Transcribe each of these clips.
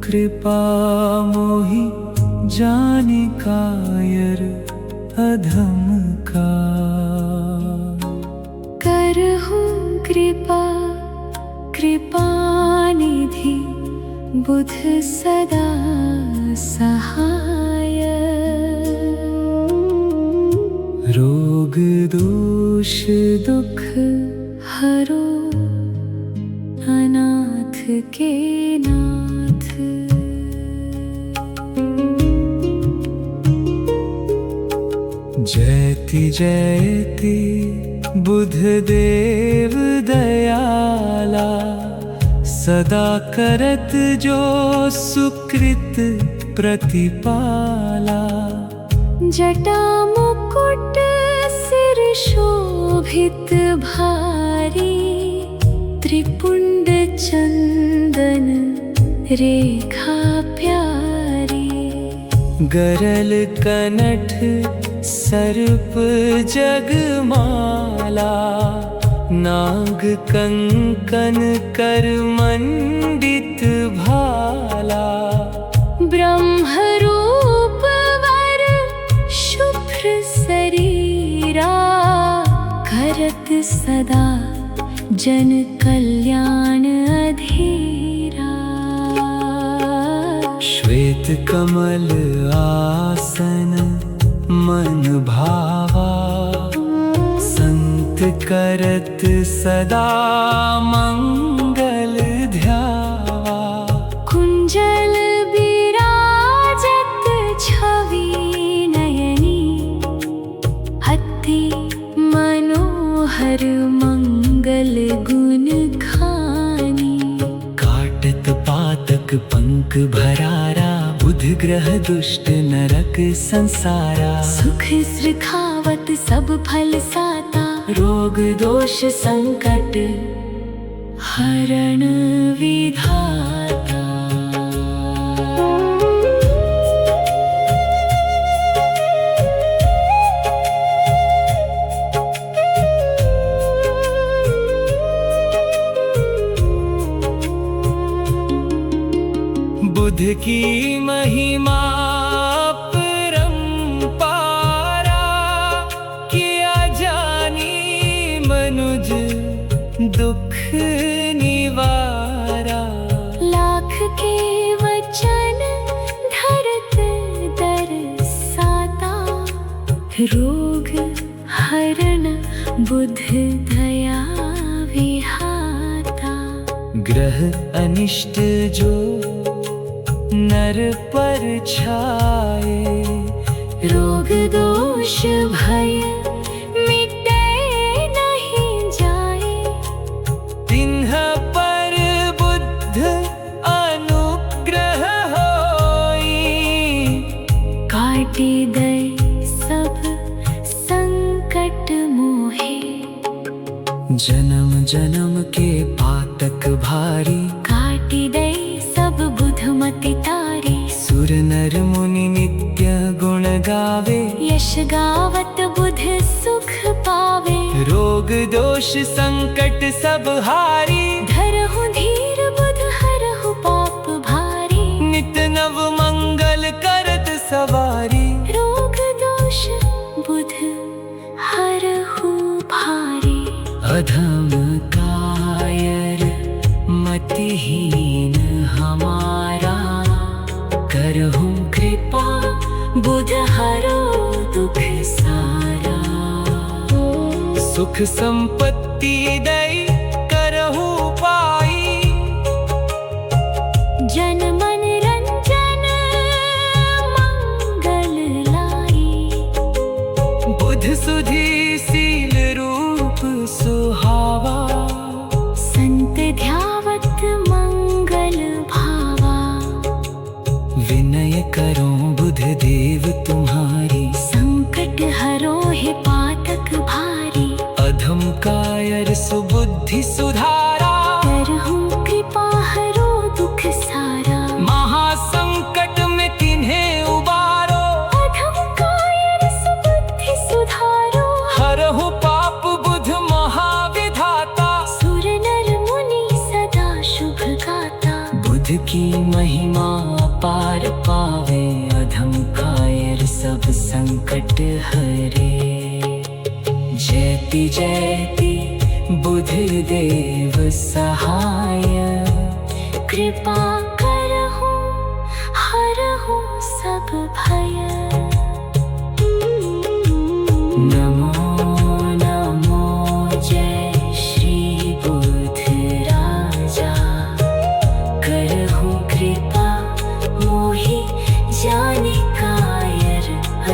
कृपा मोहि जाने कायर अधम का। करहु कृपा कृपा निधि बुध सदा सहाय। रोग दोष दुख हरो अनाथ के नाथ। जयति जयति बुध देव दयाला, सदा करत जो सुकृत प्रतिपाला। जटा मुकुट सिर शोभित भारी, त्रिपुंड चंदन रेखा प्यारी। गरल कनठ सर्प जगमाला, नाग कंकन कर मंडित भाला। ब्रह्म रूप वर शुभ्र शरीरा, करत सदा जन कल्याण अधीरा। श्वेत कमल आसन मन भावा, संत करत सदा मंगल ध्यावा। कुंजल विराजत छवि नयनी, अति मनोहर मंगल गुण खानी। काटत पातक पंख भरारा, बुध ग्रह दुष्ट नरक संसारा। सुख सृखावत सब फल साता, रोग दोष संकट हरण विधाता। बुध की महिमा परंपारा, किया जानी मनुज दुख निवारा। लाख के वचन धरत दरसाता, रोग हरण बुध दया विहाता। ग्रह अनिष्ट जो नर पर छाए, रोग दोष भय मिटे नहीं जाए। तिन्ह पर बुद्ध अनुग्रह होई, काटे गए सब संकट मोहे। जन्म जन्म के पातक भारी, काटे गए सब बुधमति तारी। सुर नर मुनि नित्य गुण गावे, यश गावत बुध सुख पावे। रोग दोष संकट सब हारी, धरहु धीर बुध हरहु पाप भारी। नित नव मंगल करत सवारी। रोग दोष बुध हरहु भारी। अधम कायर मतिहीन हमारा, करहु कृपा बुध हरो दुख सारा। सुख संपत्ति दई करहु पाई, जन मन रंजन मंगल लाई। बुध सुधि सील रूप सुहावा, संत ध्यावत मंगल भावा। विनय करो बुध देव तुम्हारी, संकट हरो है पातक भारी। अधम कायर सुबुद्धि सुधारा, करहु कृपा हरो दुख सारा। महासंकट में किन्हें उबारो, अधम कायर सुबुद्धि सुधारो। हरहु पाप बुध महाविधाता। सुर नर मुनि सदा शुभ गाता, बुध की महिमा महिमा पार पावे, अधम कायर सब संकट हरे। जयति जयति बुध देव सहाय, कृपा करहु हरहु सब भय। नमो नमो जय श्री बुध राजा, करहु कृपा मोहि जानि कायर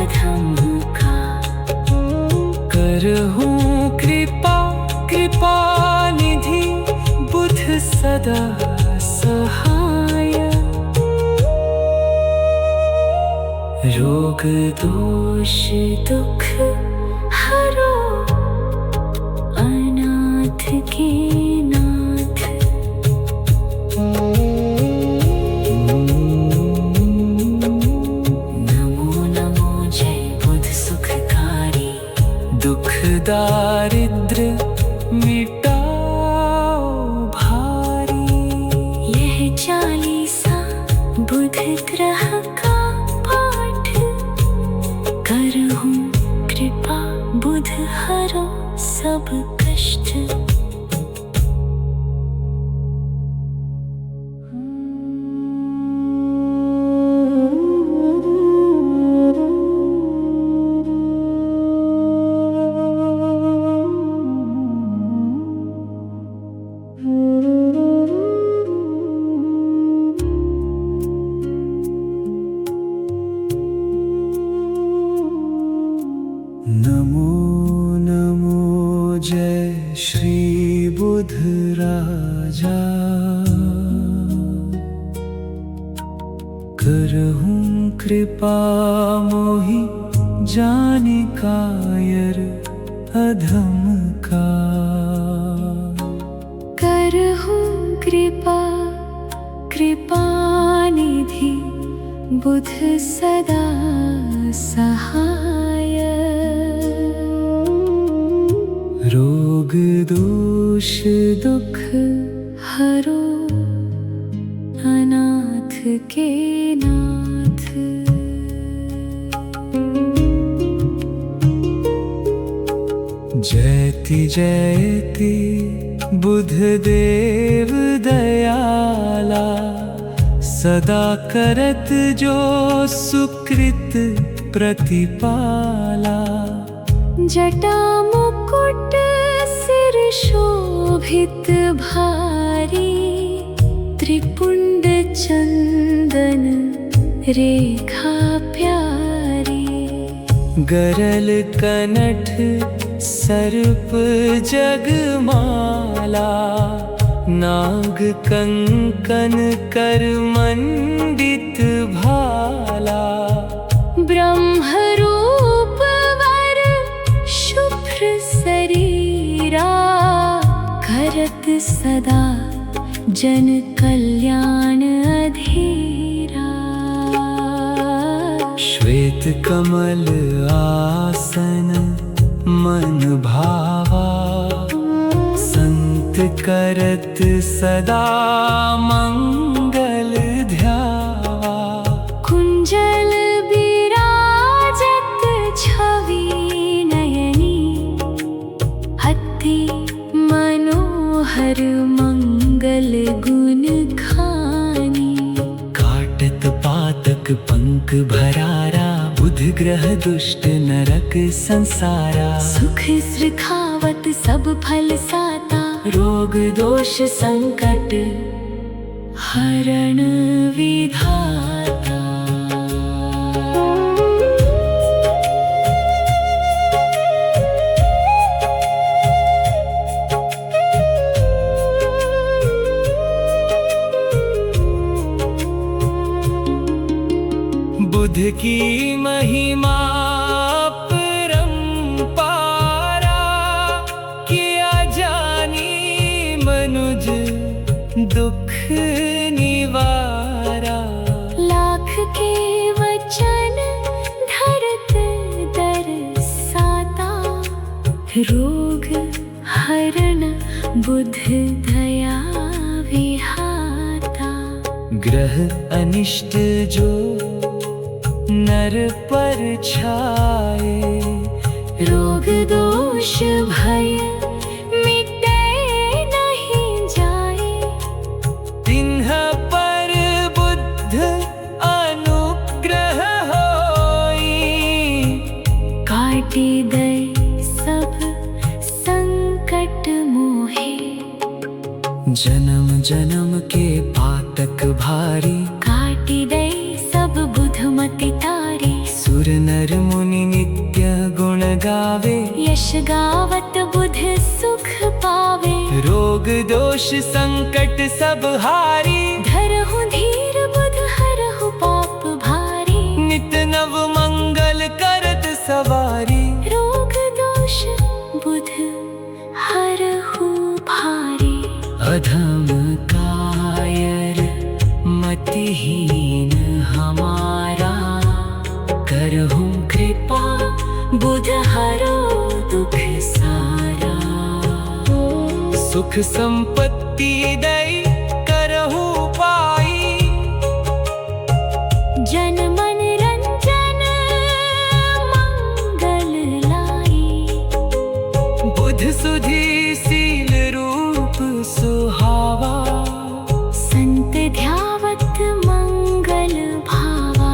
अधम का। करहु कृपा कृपा निधि बुध सदा सहाय। रोग दोष दुख हरो अनाथ के नाथ। नमो नमो जय बुध सुखकारी, दुख दारिद्र मिटाओ भारी। यह चालीसा बुध ग्रह का पाठ, करहु कृपा बुध हरो सब कष्ट। नमो नमो जय श्री बुध राजा, करहु कृपा मोहि जानि कायर अधम का। करहु कृपा कृपा निधि बुध सदा सहाय। रोग दोष दुख हरो अनाथ के नाथ। जयति जयति बुध देव दयाला, सदा करत जो सुकृत प्रतिपाला। जटा मुकुट सिर शोभित भारी, त्रिपुंड चंदन रेखा प्यारी। गरल कनठ सर्प जगमाला, नाग कंकन कर मंडित भाला। ब्रह्म रूप वर शुभ्र शरीरा, करत सदा जन कल्याण अधीरा। श्वेत कमल आसन मन भावा, संत करत सदा मंगल ध्यावा। कुंजल विराजत छवि नयनी, अति मनोहर मंगल गुण खानी। काटत पातक पंख भरारा, बुध ग्रह दुष्ट नरक संसारा। सुख सृखावत सब फल साता, रोग दोष संकट हरण विधाता। बुध की महिमा परंपारा, किया जानी मनुज दुख निवारा। लाख के वचन धरत दरसाता, रोग हरण बुध दया विहाता। ग्रह अनिष्ट जो नर पर छाए, रोग दोष भय मिटे नहीं जाए, तिन्ह पर बुद्ध अनुग्रह होई, काटे गए सब संकट मोहे, जन्म जन्म के पातक भारी, काटे गए सब बुधमति तारी, सुर नर मुनि नित्य गुण गावे, यश गावत बुध सुख पावे, रोग दोष संकट सब हारी, धरहु धीर बुध हरहु पाप भारी, नित नव मंगल करत सवारी, रोग दोष बुध हरहु भारी, अधम कायर मतिहीन हमारा, करहु कृपा बुध हरो दुख सारा, सुख संपत्ति दई करहु पाई, जन मन रंजन मंगल लाई, बुध सुधि सील रूप सुहावा, संत ध्यावत मंगल भावा,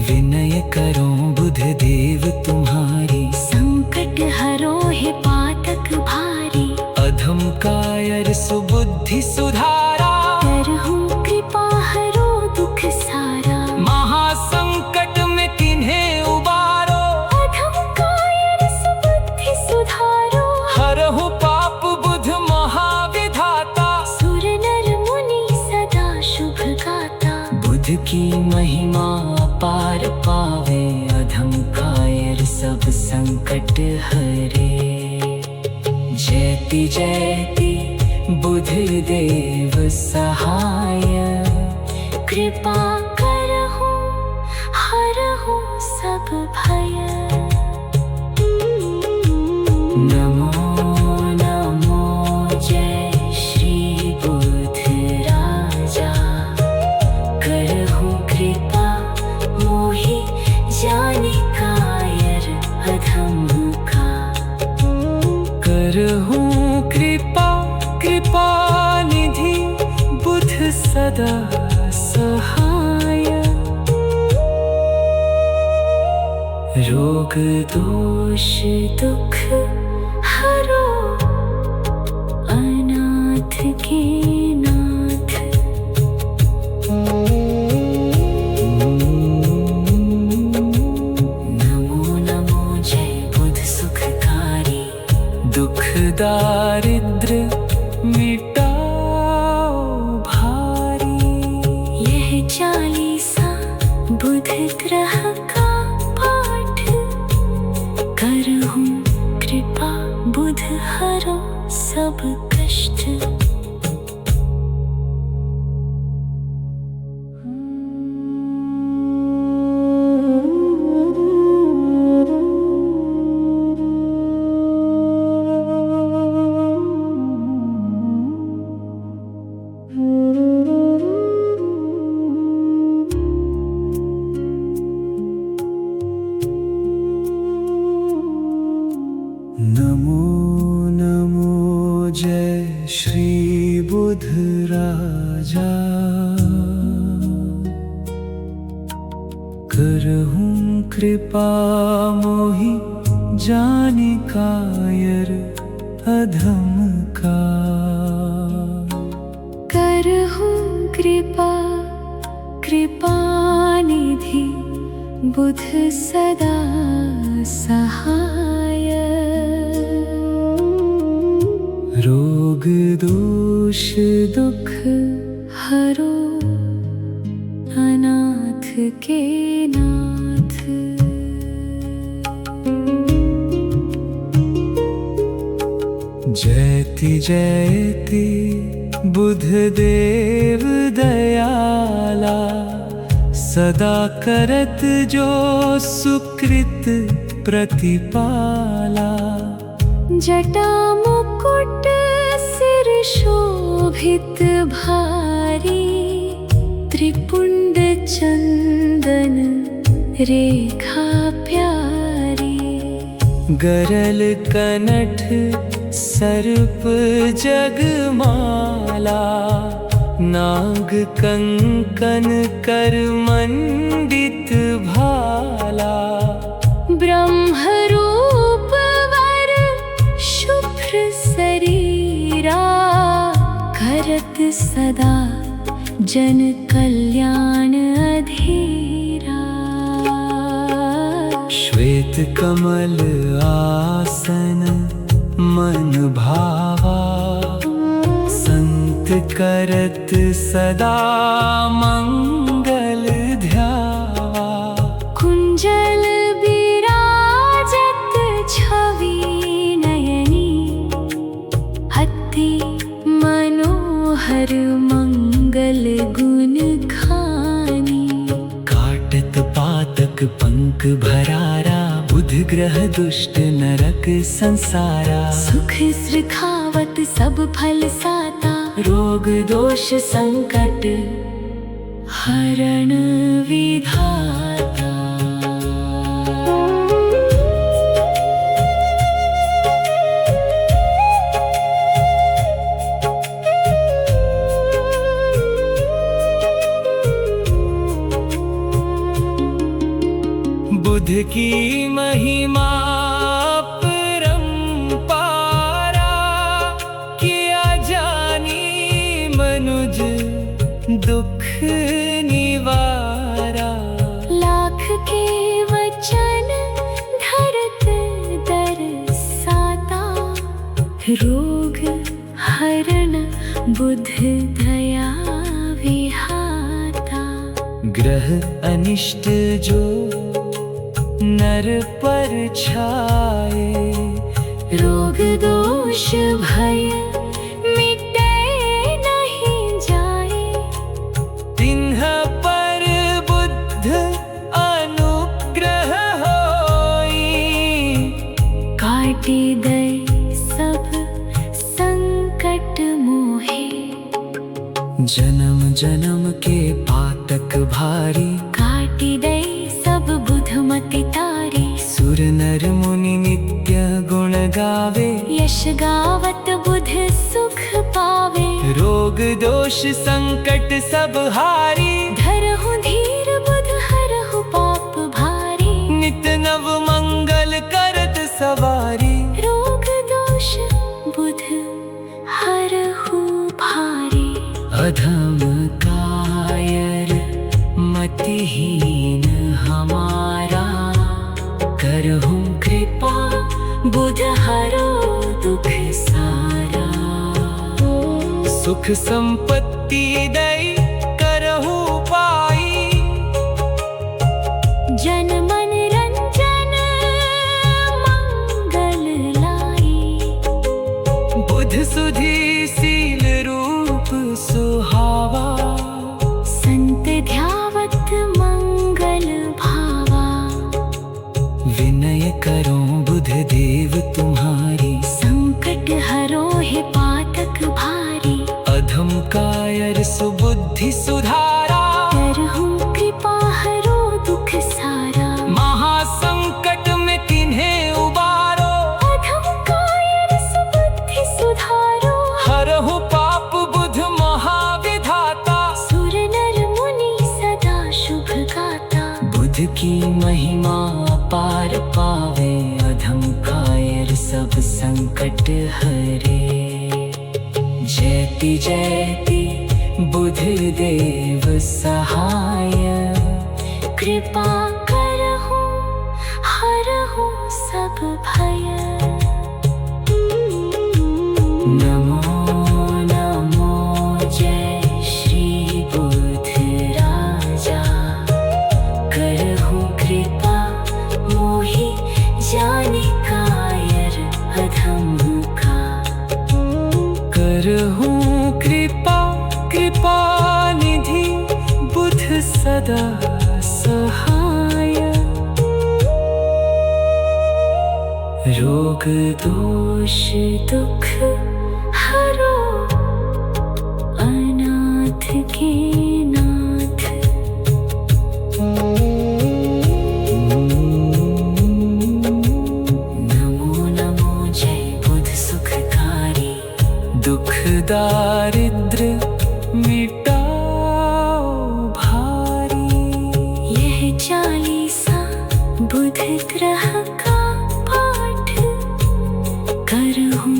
विनय करो बुध देव तुम्हारी, संकट हरो है पातक भारी, अधम कायर सुबुद्धि सुधारा, करहु कृपा हरो दुख सारा, महासंकट में किन्हें उबारो, अधम कायर सुबुद्धि सुधारो, हरहु पाप बुध महाविधाता, सुर नर मुनि सदा शुभ गाता, बुध की महिमा अपार पावे, अधम कायर सब संकट हरे, जयति जयति बुध देव सहाय, कृपा करहु हरहु सब भय, नमो नमो जय श्री बुध राजा, करहु कृपा मोहि जानि कायर अधम का, करहु कृपा कृपा निधि बुध सदा सहाय, रोग दोष दुख हरो अनाथ के नाथ, नमो नमो जय बुध सुखकारी, दुख दारिद्र मिटाओ भारी, यह चालीसा बुध ग्रह का पाठ, करहु कृपा बुध हरो सब कष्ट, नमो नमो जय श्री बुध राजा, करहु कृपा मोहि जानि कायर अधम का, करहु कृपा कृपा निधि बुध सदा सहाय, रोग दोष दुख हरो अनाथ के नाथ, जयति जयति बुध देव दयाला, सदा करत जो सुकृत प्रतिपाला, जटा मुकुट सिर शोभित भारी, त्रिपुंड चंदन रेखा प्यारी, गरल कनठ सर्प जगमाला, नाग कंकन कर मंडित भाला। ब्रह्म रूप वर शुभ्र शरीरा, करत सदा जन कल्याण अधीरा। श्वेत कमल आसन मन भावा, संत करत सदा मंगल ध्यावा। कुंजल विराजत छवि नयनी, अति मनोहर मंगल गुण खानी। काटत पातक पंख भरारा, बुध ग्रह दुष्ट नरक संसारा। सुख सृखावत सब फल साता, रोग दोष संकट हरण विधाता। बुध की महिमा परंपारा, किया जानी मनुज दुख निवारा। लाख के वचन धरत दरसाता, रोग हरण बुध दया विहाता। ग्रह अनिष्ट जो नर पर छाए, रोग दोष भय मिटे नहीं जाए। तिन्ह पर बुद्ध अनुग्रह होई, काटे गए सब संकट मोहे। जन्म जन्म के पातक भारी, काटी गए सब बुधमति तारी। सुर नर मुनि नित्य गुण गावे, यश गावत बुध सुख पावे। रोग दोष संकट सब हारी, धरहु धीर बुध हरहु पाप भारी। नित नव मंगल करत सवारी। रोग दोष बुध हरहु भारी। अधम कायर मतिहीन हमारा, करहु कृपा बुध हरो दुख सारा। सुख संपत्ति दई करहु पाई, जन मन रंजन मंगल लाई। बुध सुधि सील रूप सुहावा, संत ध्यावत मंगल भावा। विनय करो बुध देव तुम्हारी, संकट हरो है पातक भारी। अधम कायर सुबुद्धि सुधारा, करहु कृपा हरो दुख सारा। महासंकट में तिन्हें उबारो, अधम कायर सुबुद्धि सुधारो। हरहु पाप बुध महाविधाता। सुर नर मुनि सदा शुभ गाता, बुध की महिमा अपार पावे। अधम कायर सब संकट हरे, जयति जयति बुध देव सहाय। कृपा करहु हरहु सब भय। नमो नमो जय श्री बुध राजा, करहु कृपा मोहि जानि कायर अधम का। करहु कृपा कृपा निधि बुध सदा सहाय। रोग दोष दुख हरो, अनाथ के नाथ चालीसा बुध ग्रह का पाठ करहूं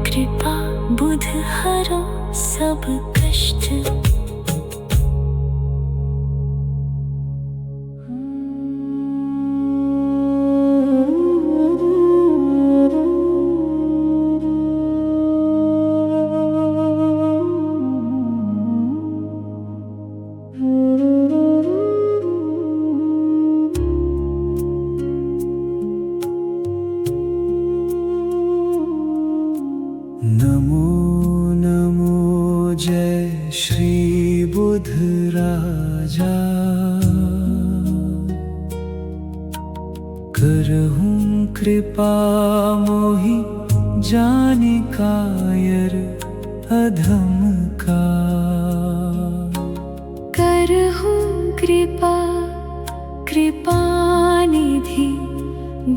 कृपा बुध हरो सब कष्ट। नमो नमो जय श्री बुध राजा, करहूं कृपा मोहि जाने कायर अधम का। करहूं कृपा कृपा निधि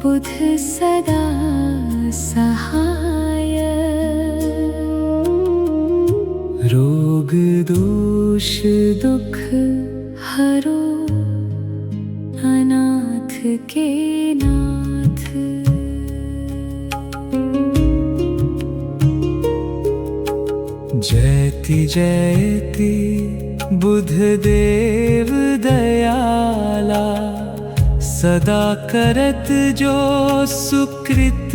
बुध सदा सहाय। रोग दोष दुख हरो अनाथ के नाथ। जयति जयति बुध देव दयाला, सदा करत जो सुकृत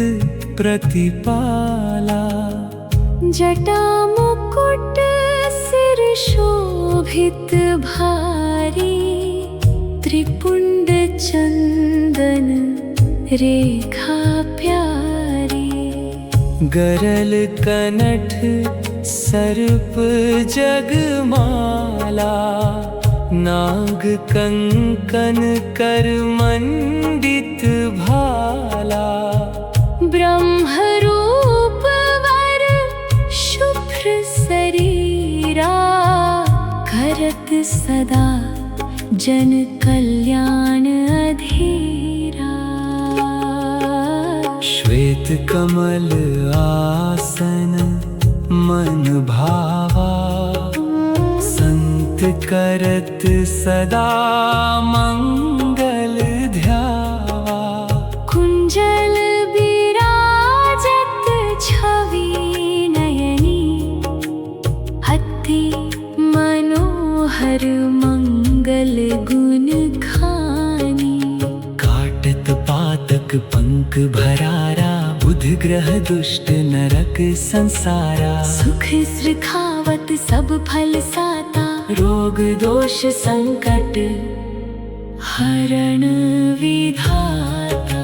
प्रतिपाला। जटा मुकुट सिर शोभित भारी, त्रिपुंड चंदन रेखा प्यारी। गरल कनठ सर्प जगमाला, नाग कंकन कर मंडित भाला। ब्रह्म रूप वर शुभ्र शरीरा, करत सदा जन कल्याण अधीरा। श्वेत कमल आसन मन भावा, संत करत सदा मंगल ध्यावा। कुंजल विराजत छवि नयनी, अति मनोहर मंगल गुण खानी। काटत पातक पंख भरारा, बुध ग्रह दुष्ट नरक संसारा। सुख सृखावत सब फल साता, रोग दोष संकट हरण विधाता।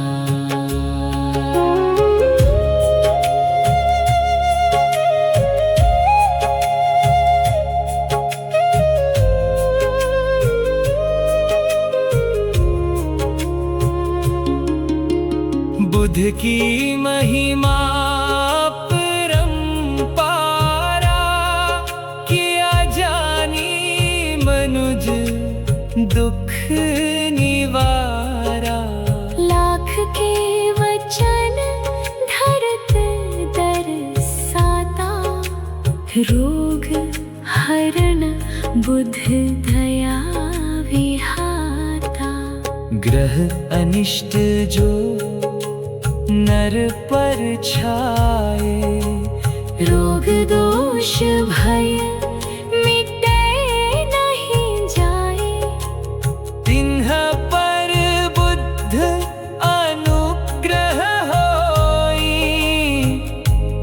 बुध की महिमा परंपारा, किया जानी मनुज दुख निवारा। लाख के वचन धरत दरसाता, रोग हरण बुध दया विहाता। ग्रह अनिष्ट जो नर पर छाए, रोग दोष भय मिटे नहीं जाए। तिन्ह पर बुद्ध अनुग्रह होई,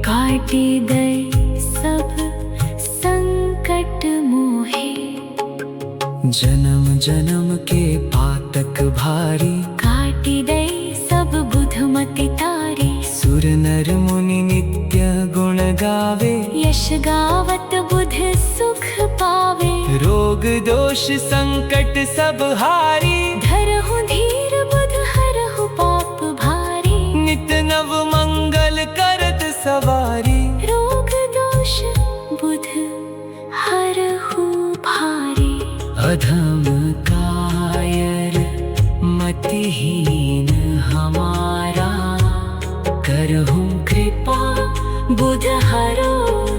काटी दई सब संकट मोहे। जन्म जन्म के पातक भारी, काटी दई सब बुधमति तारी। सुर नर मुनि नित्य गुण गावे, यश गावत बुध सुख पावे। रोग दोष संकट सब हारी, धरहु धीर बुध हरहु पाप भारी। नित नव मंगल करत सवारी। रोग दोष बुध हरहु भारी। अधम कायर मतिहीन हमारा, करहूं कृपा बुध हरो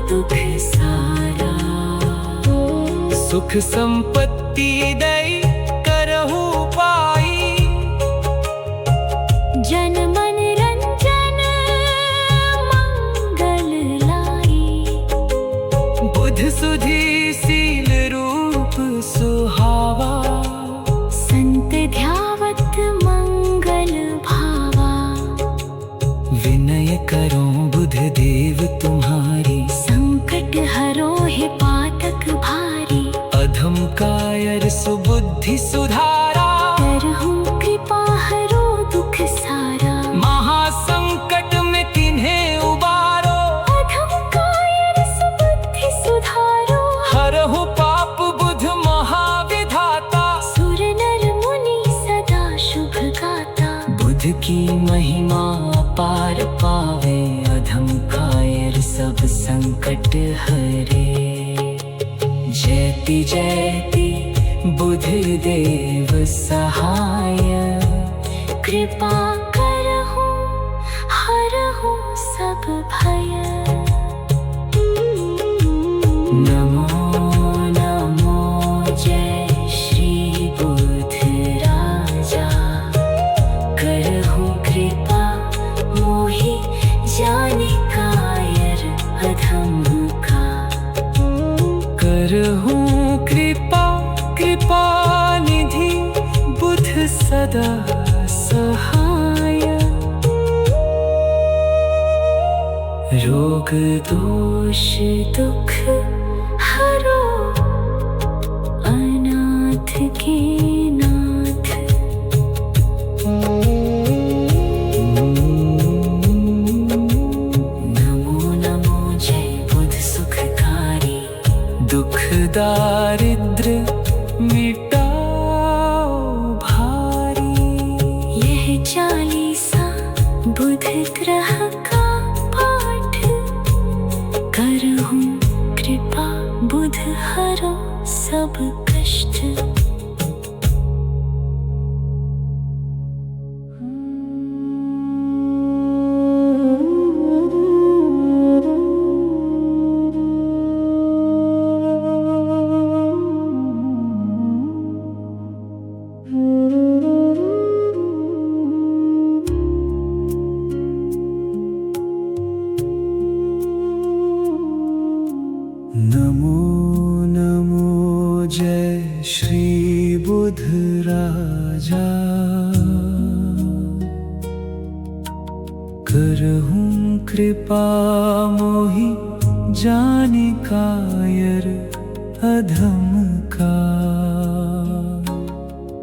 दुख सारा। सुख संपत्ति दई करहूं पार, देव तुम्हारी। संकट हरो है पातक भारी, अधम कायर सुबुद्धि सुधारा। करहु कृपा हरो दुख सारा, महासंकट में किन्हें उबारो। अधम कायर सुबुद्धि सुधारो। हरहु पाप बुध महाविधाता, सुर नर मुनि सदा शुभ गाता। बुध की महिमा अपार पावे, अधम कायर सब संकट हरे। जयति जयति बुध देव सहाय, कृपा करहु हरहु सब भय। नमो नमो जय श्री बुध राजा। करहु कृपा मोहि जानि कायर अधम का। करहु कृपा कृपा निधि बुध सदा सहाय। रोग दोष दुख हरो अनाथ के नाथ। नमो नमो जय बुध सुखकारी, दुख दारिद्र मिटाओ भारी। यह चालीसा बुध ग्रह का पाठ, करहु कृपा बुध हरो सब कष्ट। नमो नमो जय श्री बुध राजा। करहु कृपा मोहि जानि कायर अधम का।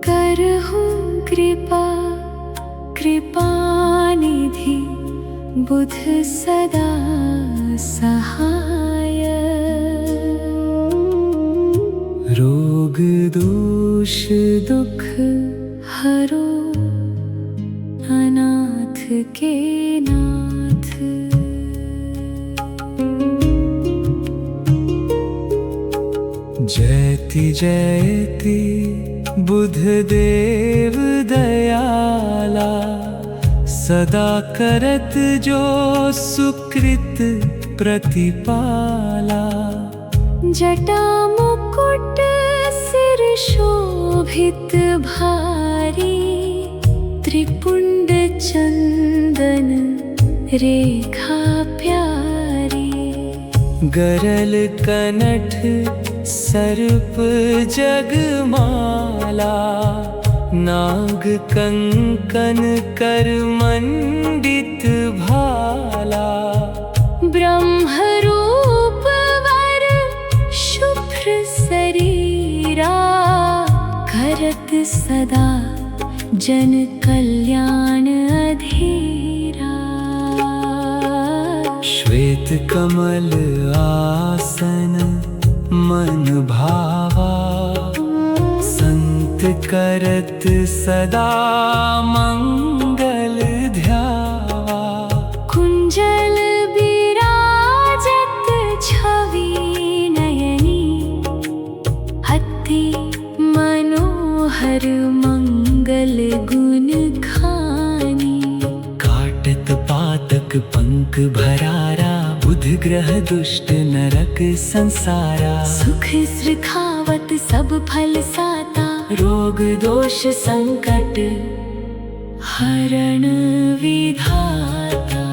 करहु कृपा कृपा निधि बुध सदा सहाय। रोग दोष दुख हरो अनाथ के नाथ। जयति जयति बुध देव दयाला। सदा करत जो सुकृत प्रतिपाला। जटा मुकुट सिर शोभित भारी, त्रिपुंड चंदन रेखा प्यारी। गरल कनठ सर्प जगमाला। नाग कंकन कर मंडित भाला। ब्रह्म रूप वर शुभ्र शरीरा, करत सदा जन कल्याण अधीरा। श्वेत कमल आसन मन भावा। संत करत सदा मंगल ध्यावा। कुंजल विराजत छवि नयनी, अति मनोहर मंगल गुण खानी। काटत पातक पंख भरारा। बुध ग्रह दुष्ट नरक संसारा। सुख सृखावत सब फल साता, रोग दोष संकट हरण विधाता।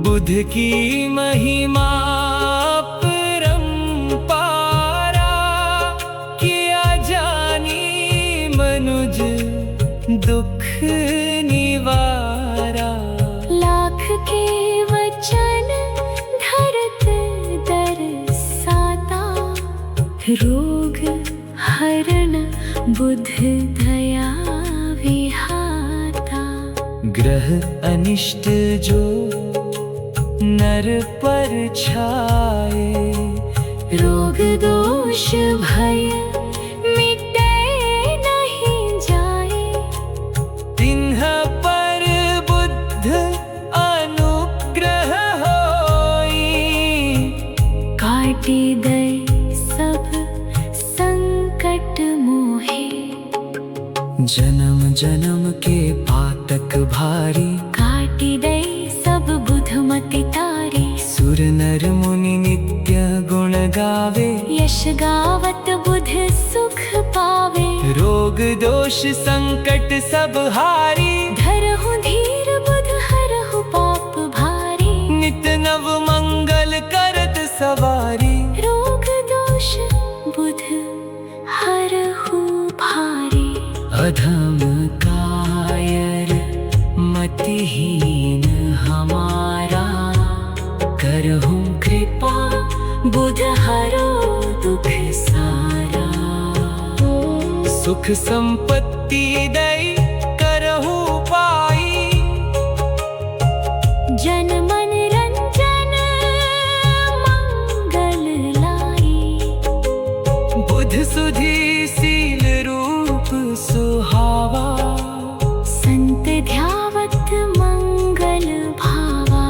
बुध बुध की महिमा परंपारा, किया जानी मनुज दुख निवारा। लाख के वचन धरत दरसाता, रोग हरण बुध दया विहाता। ग्रह अनिष्ट जो नर पर छाए, रोग दोष भय मिटे नहीं जाए। तिन्ह पर बुद्ध अनुग्रह होई, काटी दई सब संकट मोहे। जन्म जन्म के पातक भारी, काटी दई सब बुधमति तारी। सुर नर मुनि नित्य गुण गावे, यश गावत बुध सुख पावे। रोग दोष संकट सब हारी, धरहु धीर बुध हरहु पाप भारी। नित नव मंगल करत सवारी। रोग दोष बुध हरहु भारी। अधम कायर मतिहीन हमारा, करहु कृपा बुध हरो दुख सारा। सुख संपत्ति दई करहु पाई, जन मन रंजन मंगल लाई। बुध सुधि सील रूप सुहावा, संत ध्यावत मंगल भावा।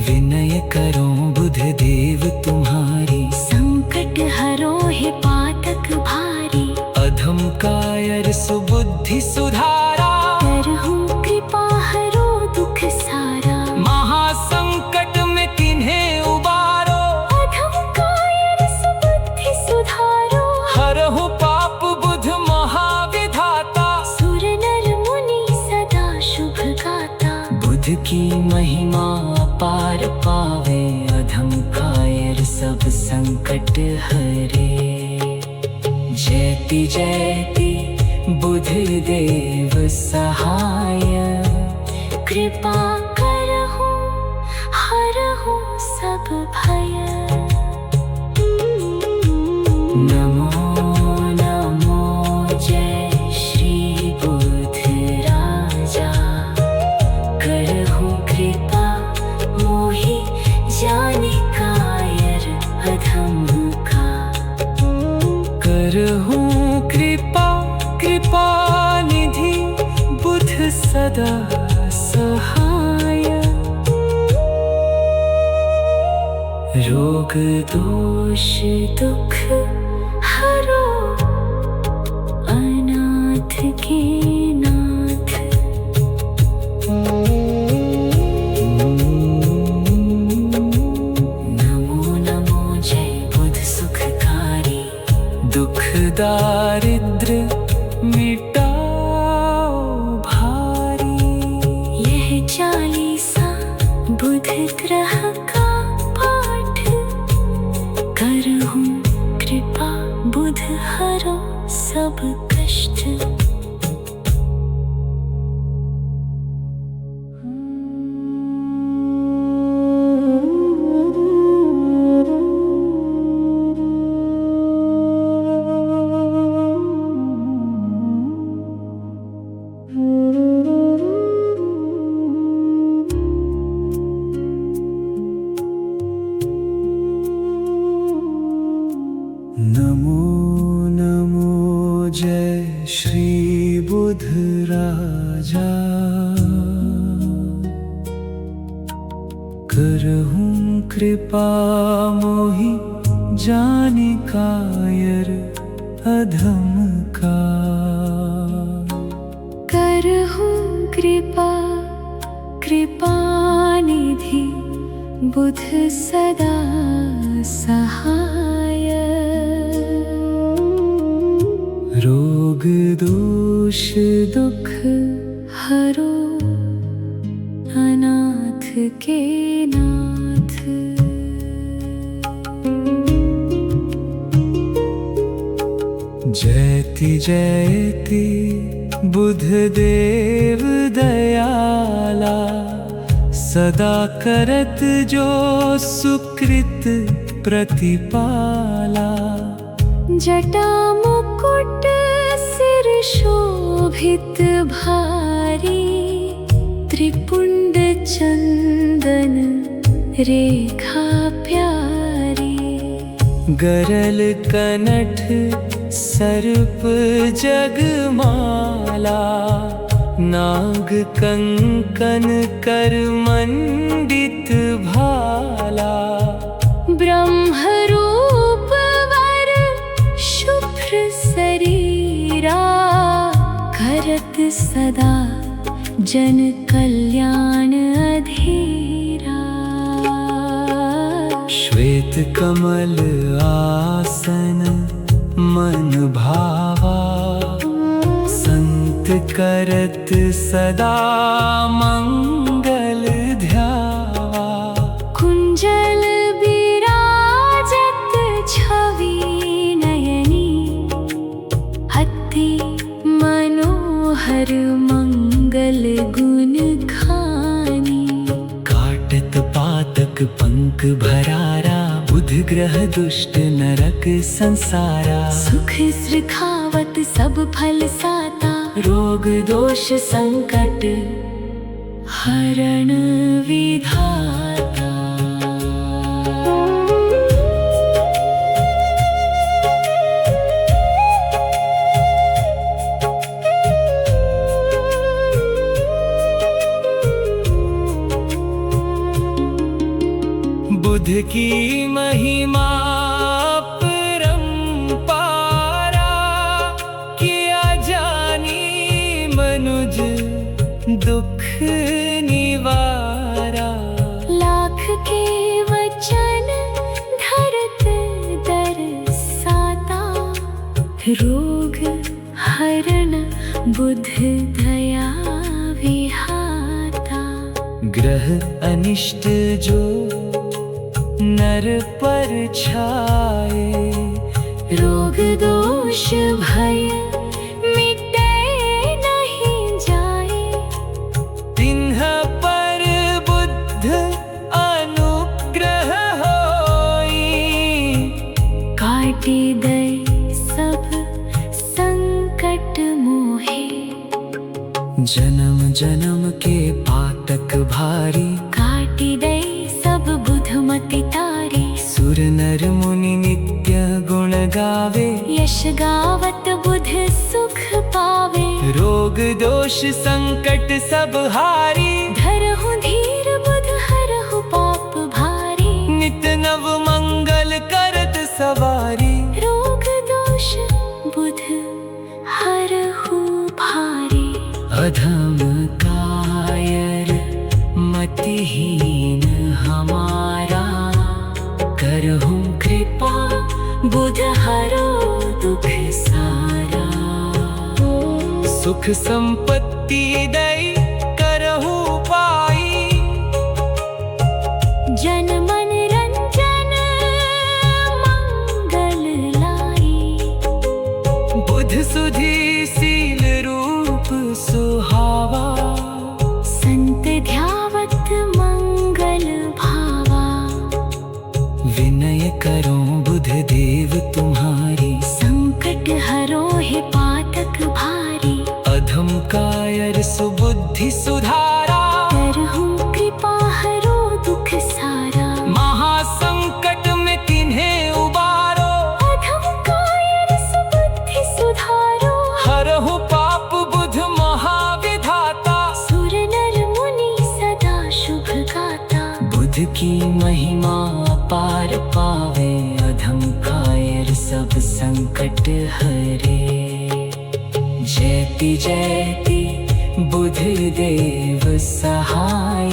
विनय करो बुध देव तुम्हारी, संकट हरो है पातक भारी। अधम कायर सुबुद्धि सुधारा, करहु कृपा हरो दुख सारा। महासंकट में किन्हें उबारो, अधम कायर सुबुद्धि सुधारो। हरहु पाप बुध महाविधाता, सुर नर मुनि सदा शुभ गाता। बुध की महिमा अपार पावे, अधम कायर सब संकट हरे। जयति जयति बुध देव सहाय, कृपा करहु हरहु सब भय। नमो नमो जय श्री बुध राजा, करहु कृपा मोहि जानि कायर अधम का। करहु कृपा कृपा निधि बुध सदा सहाय। रोग दोष दुख हरो अनाथ के नाथ। नमो नमो जय बुध सुखकारी, दुख दारिद्र मिटाओ भारी। यह चालीसा बुध ग्रह का पाठ, करहु कृपा बुध हरो सब कष्ट। नमो नमो जय श्री बुध राजा, करहु कृपा मोहि जानि कायर अधम का। करहु कृपा कृपा निधि बुध सदा सहाय। रोग दोष दुख हरो अनाथ के नाथ। जयति जयति बुध देव दयाला, सदा करत जो सुकृत प्रतिपाला। जटा मुकुट सिर शोभित भारी, त्रिपुंड चंदन रेखा प्यारी। गरल कनठ सर्प जगमाला, नाग कंकन कर मंडित भाला। ब्रह्म रूप वर शुभ्र शरीरा, करत सदा जन कल्याण अधीरा। श्वेत कमल आसन मन भावा, संत करत सदा मंगल ध्यावा। कुंजल विराजत छवि नयनी, अति मनोहर मंगल गुण खानी। काटत पातक पंख भरारा, बुध ग्रह दुष्ट नरक संसारा। सुख सृखावत सब फल साता, रोग दोष संकट हरण विधाता। बुध की महिमा परंपारा, किया जानी मनुज दुख निवारा। लाख के वचन धरत दरसाता, रोग हरण बुध दया विहाता। ग्रह अनिष्ट जो नर पर छाए, रोग दोष भय मिटे नहीं जाए। तिन्ह पर बुद्ध अनुग्रह होई, काटी दई सब संकट मोहे। जन्म जन्म के पातक भारी, काटी दई सब बुधमति तारी। सुर नर मुनि नित्य गुण गावे, यश गावत बुध सुख पावे। रोग दोष संकट सब हारी, धरहु धीर बुध हरहु पाप भारी। नित नव मंगल करत सवारी। रोग दोष बुध हरहु भारी। अधम कायर मतिहीन हमारा, करहु कृपा बुध हरो दुख सारा। सुख संपत्ति दई करहु पाई, जन मन रंजन मंगल लाई। बुध सुधि सील रूप सुहावा, संत ध्यावत मंगल भावा। विनय करो बुध देव तुम्हारी, संकट हरो है पातक भारी। अधम कायर सुबुद्धि सुधारा, करहु कृपा हरो दुख सारा। महासंकट में तिन्हें उबारो, अधम कायर सुबुद्धि सुधारो। हरहु पाप बुध महाविधाता। सुर नर मुनि सदा शुभ गाता, बुध की महिमा अपार पावे। अधम कायर सब संकट हरे, जयति जयति बुध देव सहाय।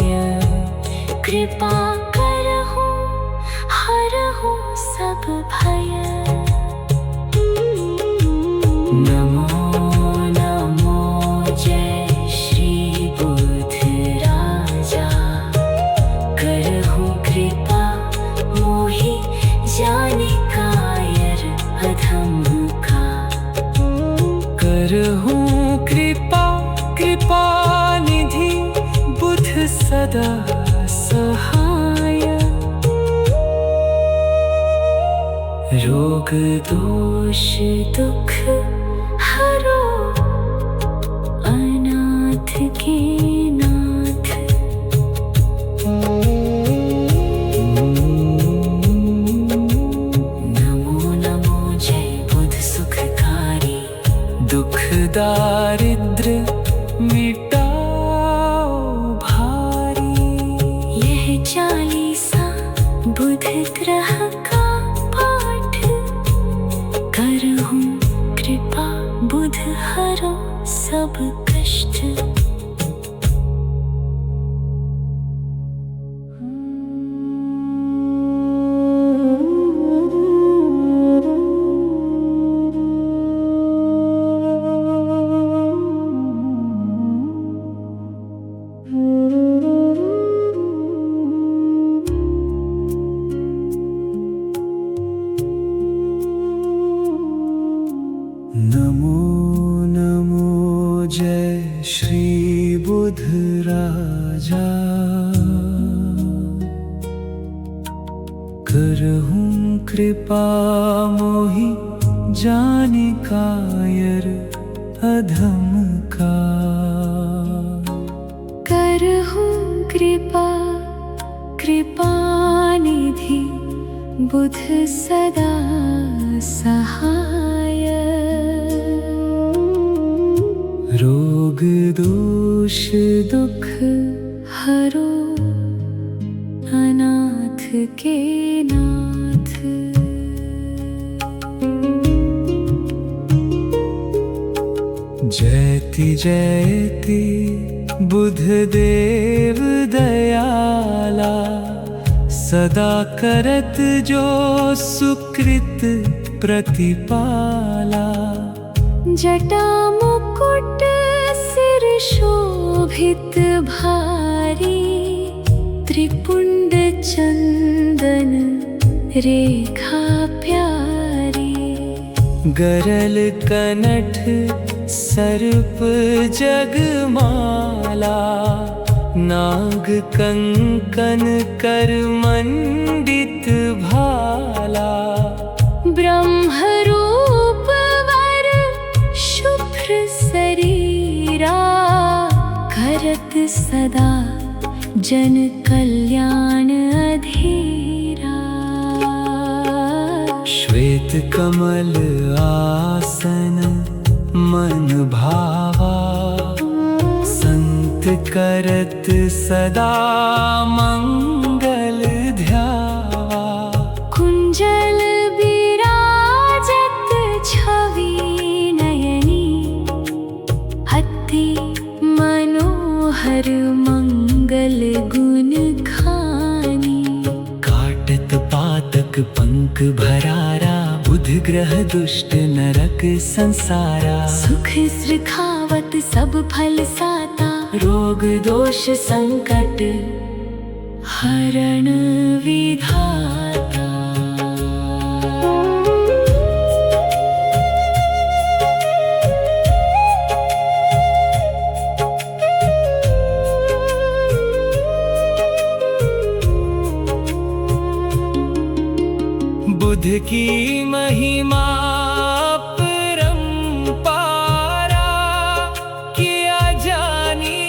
कृपा करहु हरहु सब भय। नमो नमो जय श्री बुध राजा, करहूँ कृपा कृपा निधि बुध सदा सहाय। रोग दोष दुख हरो अनाथ के नाथ। नमो नमो जय बुध सुखकारी। दुख दारिद्र मिटाओ भारी। यह चालीसा बुध ग्रह का पाठ। करहूँ कृपा बुध हरो सब कष्ट। नमो नमो जय श्री बुध राजा। करहूँ कृपा मोहि जाने कायर अधम का। करहूँ कृपा कृपा निधि बुध सदा सहाय। रोग दोष दुख हरो अनाथ के नाथ। जयति जयति बुध देव दयाला। सदा करत जो सुकृत प्रतिपाला। जटा मुकुट सिर शोभित भारी। त्रिपुंड चंदन रेखा प्यारी। गरल कनठ सर्प जगमाला। नाग कंकन कर मंडित भाला। ब्रह्म रूप वर शुभ्र शरीरा। करत सदा जन कल्याण अधीरा। श्वेत कमल आसन मन भावा। संत करत सदा मंगल ध्यावा। कुंजल विराजत छवि नयनी। अति मनोहर मंगल गुण खानी। काटत पातक पंख भरारा। बुध ग्रह दुष्ट नरक संसारा। सुख सृखावत सब फल साता। रोग दोष संकट हरण विधाता। बुध की महिमा परंपारा। किया जानी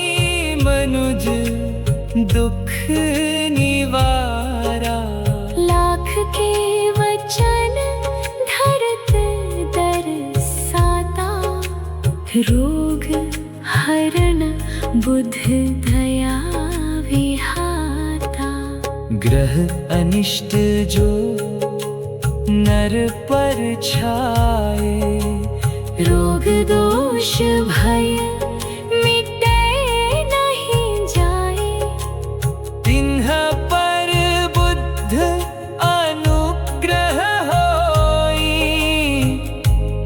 मनुज दुख निवारा। लाख के वचन धरत दरसाता। रोग हरण बुध दया विहाता। ग्रह अनिष्ट जो नर पर छाए। रोग दोष भय मिटे नहीं जाए। तिन्ह पर बुद्ध अनुग्रह होई।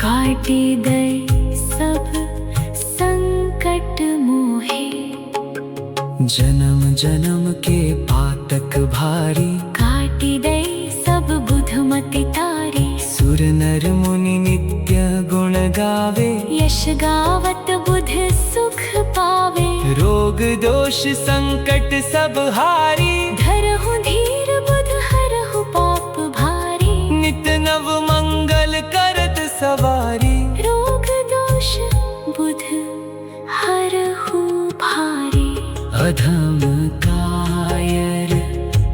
काटी दई सब संकट मोहे। जन्म जन्म के पातक भारी। काटी दई सब बुध मति तारी। सुर नर मुनि नित्य गुण गावे। यश गावत बुध सुख पावे। रोग दोष संकट सब हारी। धरहु धीर बुध हरहु पाप भारी। नित नव मंगल करत सवारी। रोग दोष बुध हरहु भारी। अधम कायर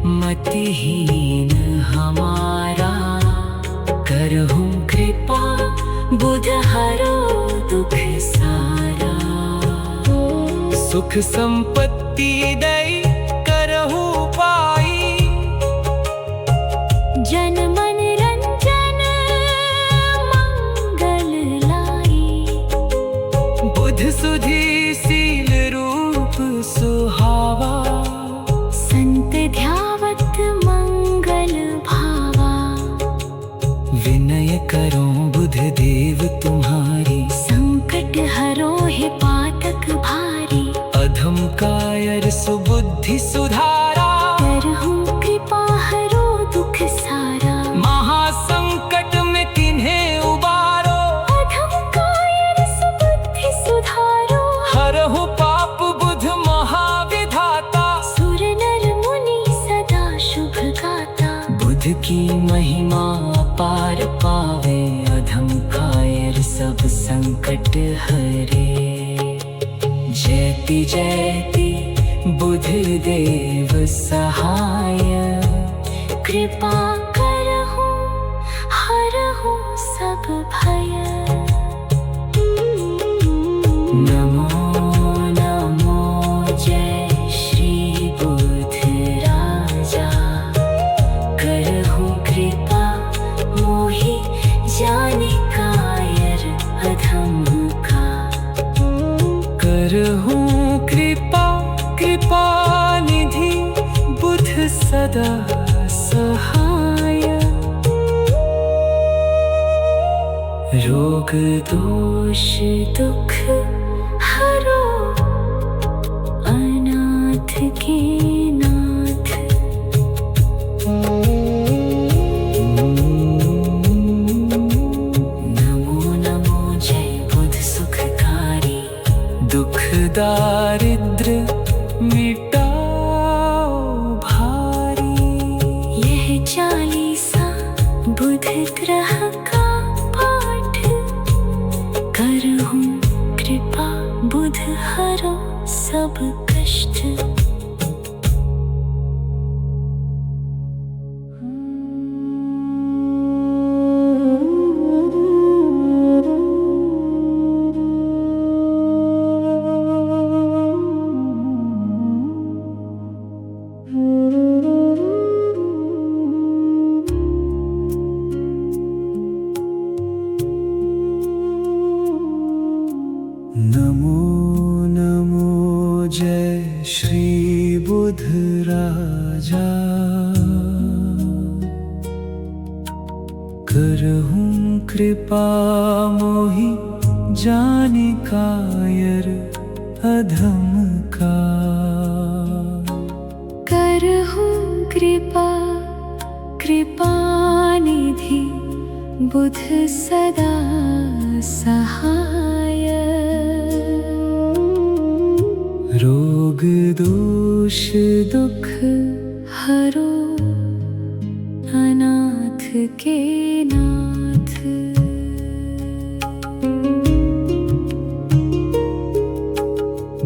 मतिहीन हमारा। करहु कृपा बुध हरो दुख सारा। सुख संपत्ति दई करहु पाई। जन मन रंजन मंगल लाई। बुध सुधि सील रूप सुहावा। संत ध्यावत मंगल भावा। विनय करो बुध देव तुम्हारी। संकट हरो है पातक भारी। अधम कायर सुबुद्धि सुधारा। करहु कृपा हरो दुख सारा। महासंकट में किन्हें उबारो। अधम कायर सुबुद्धि सुधारो। हरहु पाप बुध महाविधाता। सुर नर मुनि सदा शुभ गाता। बुध की महिमा अपार पावे। अधम कायर सब संकट हरे। जयति जयति बुध देव सहाय। कृपा करहु हरहु सब भय। नमो नमो जय श्री बुध राजा। करहु कृपा मोहि जाने कायर अधम का। करहु कृपा कृपा निधि बुध सदा सहाय। रोग दोष दुख हरो अनाथ के नाथ। नमो नमो जय बुध सुखकारी। दुख दारिद्र मिटाओ भारी। यह चालीसा बुध ग्रह का पाठ। करहु कृपा बुध हरो सब कष्ट। नमो नमो जय श्री बुध राजा। करहु कृपा मोहि जाने कायर अधम का। करहु कृपा कृपा निधि बुध सदा सहाय। रोग दोष दुख हरो अनाथ के नाथ।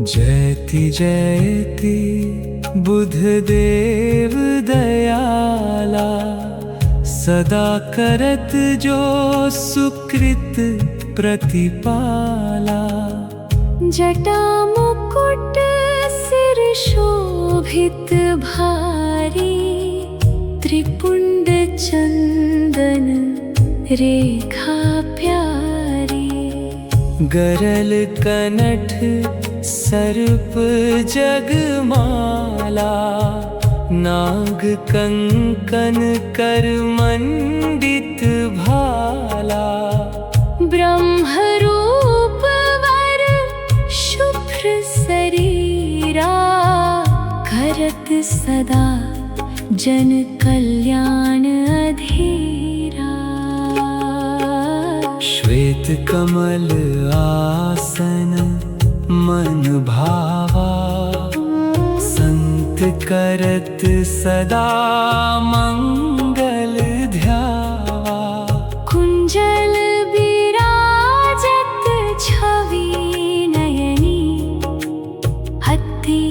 जयति जयति बुध देव दयाला। सदा करत जो सुकृत प्रतिपाला। जटा मुकुट सिर शोभित भारी। त्रिपुंड चंदन रेखा प्यारी। गरल कनठ सर्प जगमाला। नाग कंकन कर मंडित भाला। ब्रह्म रूप वर शुभ्र शरीरा। करत सदा जन कल्याण अधीरा। श्वेत श्वेत कमल आसन मन भावा, संत करत सदा मंगल ध्यावा। कुंजल विराजत छवि नयनी, अति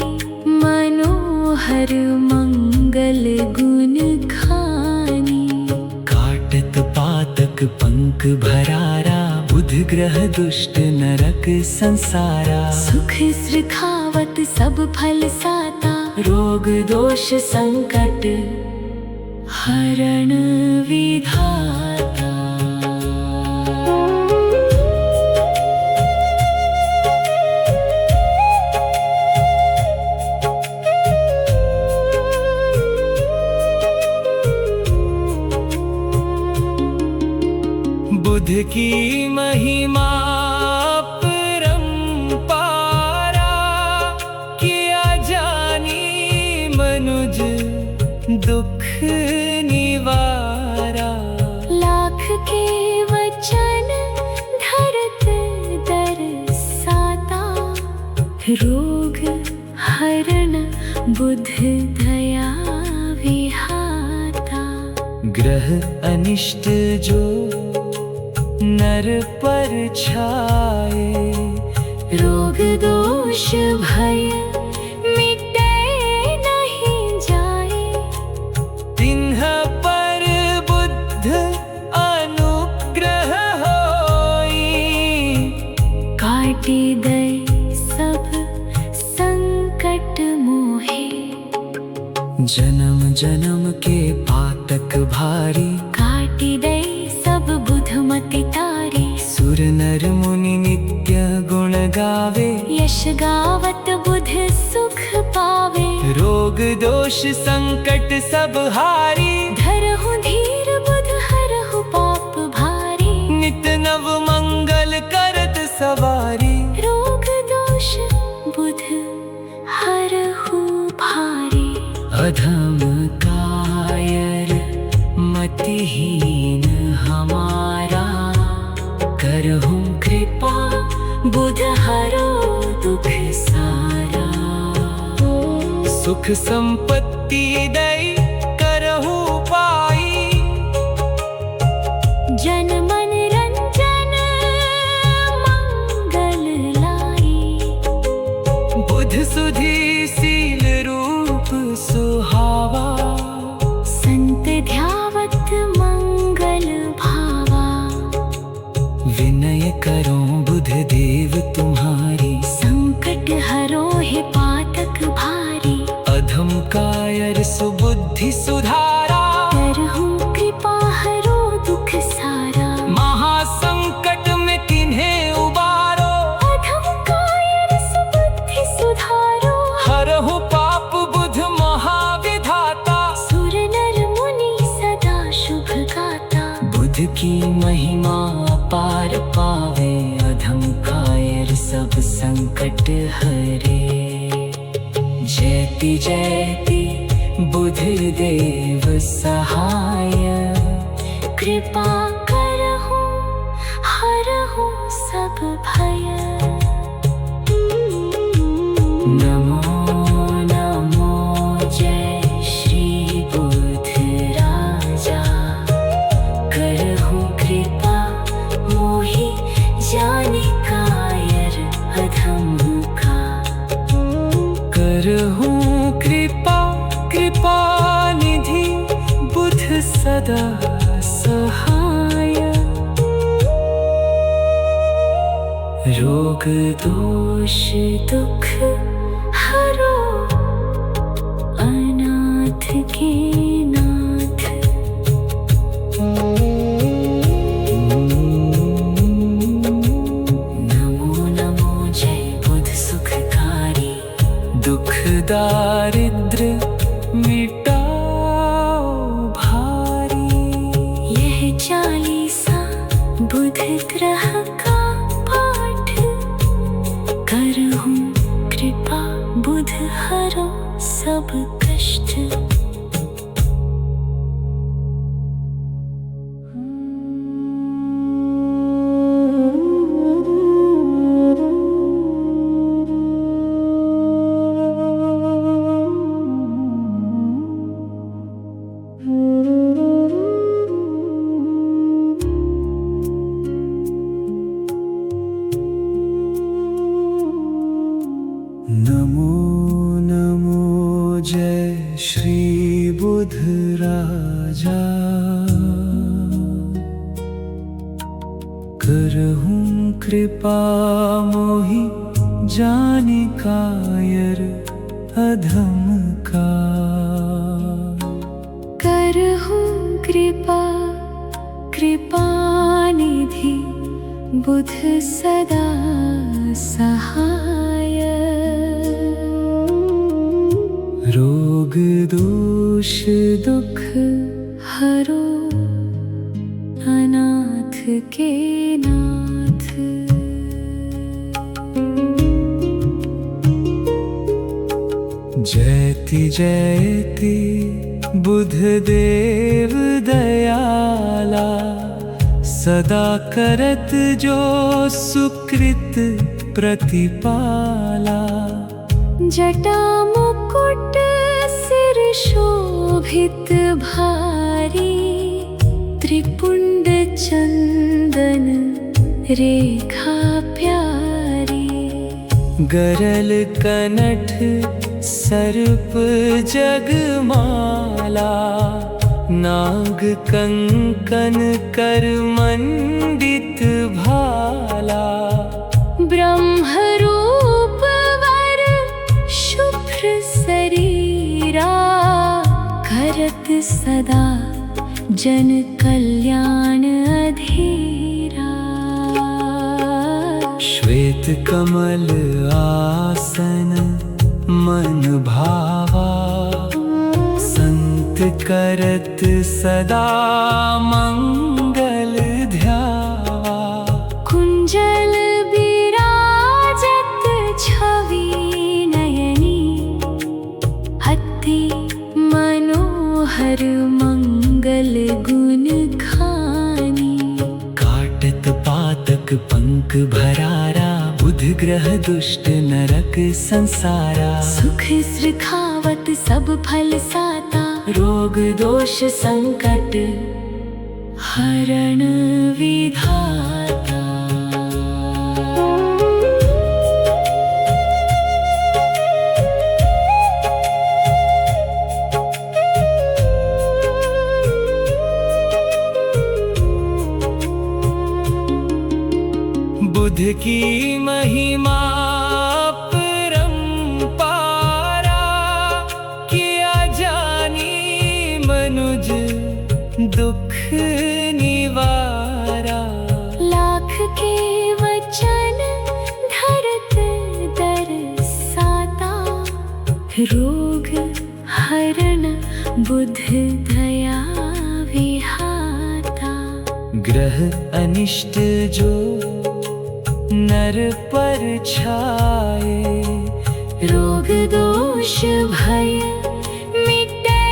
मनोहर मंगल गुण खानी। काटत पातक पंख भरारा, बुध ग्रह दुष्ट नरक संसारा। सुख सृखावत सब फल साता, रोग दोष संकट हरण विधाता। बुध की महिमा परंपारा, किया जानी मनुज दुख निवारा। लाख के वचन धरत दरसाता, रोग हरण बुध दया विहाता। ग्रह अनिष्ट जो नर पर छाए, रोग दोष भय मिटे नहीं जाए। तिन्ह पर बुद्ध अनुग्रह होई, काटी दई सब संकट मोहे। जन्म जन्म के पातक भारी, काटी दई सब बुधमति तारी। सुर नर मुनि नित्य गुण गावे, यश गावत बुध सुख पावे। रोग दोष संकट सब हारी, धरहु धीर बुध हरहु पाप भारी। नित नव मंगल करत सवारी। रोग दोष बुध हरहु भारी। अधम कायर मतिहीन हमारा, करहु कृपा बुध हरो दुख सारा। सुख संपत्ति दई करहु पाई, जन मन रंजन मंगल लाई। बुध सुधि सील रूप सुहावा, संत ध्यावत मंगल भावा। विनय करो बुध देव तुम्हारी, संकट हरो है पातक भारी। अधम कायर सुबुद्धि सुधारा, करहु कृपा हरो दुख सारा। महासंकट में किन्हें उबारो, अधम कायर सुबुद्धि सुधारो। हरहु पाप बुध महाविधाता। सुर नर मुनि सदा शुभ गाता, बुध की महिमा अपार पावे, अधम कायर सब संकट हरे। जयति जयति बुध देव सहाय, कृपा करहु हरहु सब भय। नमो नमो जय श्री बुध राजा, करहु कृपा मोहि जाने कायर अधम का। करहु कृपा कृपा निधि बुध सदा सहाय। रोग दोष दुख हरो अनाथ के नाथ। नमो नमो जय बुध सुखकारी, दुख दारिद्र मिटाओ भारी। यह चालीसा बुध ग्रह का पाठ, करहु कृपा बुध हरो सब कष्ट। नमो नमो जय श्री बुध राजा। करहूँ कृपा मोहि जाने कायर अधम का। करहूँ कृपा कृपानिधि बुध सदा सहाय। रोग दोष दुख हरो अनाथ के नाथ। जयति जयति बुध देव दयाला। सदा करत जो सुकृत प्रतिपाला। जटा मुकुट सिर शोभित भारी। त्रिपुंड चंदन रेखा प्यारी। गरल कनठ सर्प जगमाला। नाग कंकन कर मंडित भाला। ब्रह्म रूप वर शुभ्र शरीरा। करत सदा जन कल्याण अधीरा। श्वेत कमल आसन मन भावा। संत करत सदा मंगल ध्यावा। कुंजल विराजत छवि नयनी। अति मनोहर मंगल गुण खानी। काटत पातक पंख भरारा। बुध ग्रह दुष्ट नरक संसारा। सुख सृखावत सब फल साता। रोग दोष संकट हरण विधाता। बुध की महिमा परंपारा। किया जानी मनुज दुख निवारा। लाख के वचन धरत दरसाता। रोग हरण बुध दया विहाता। ग्रह अनिष्ट जो नर पर छाए। रोग दोष भय मिटे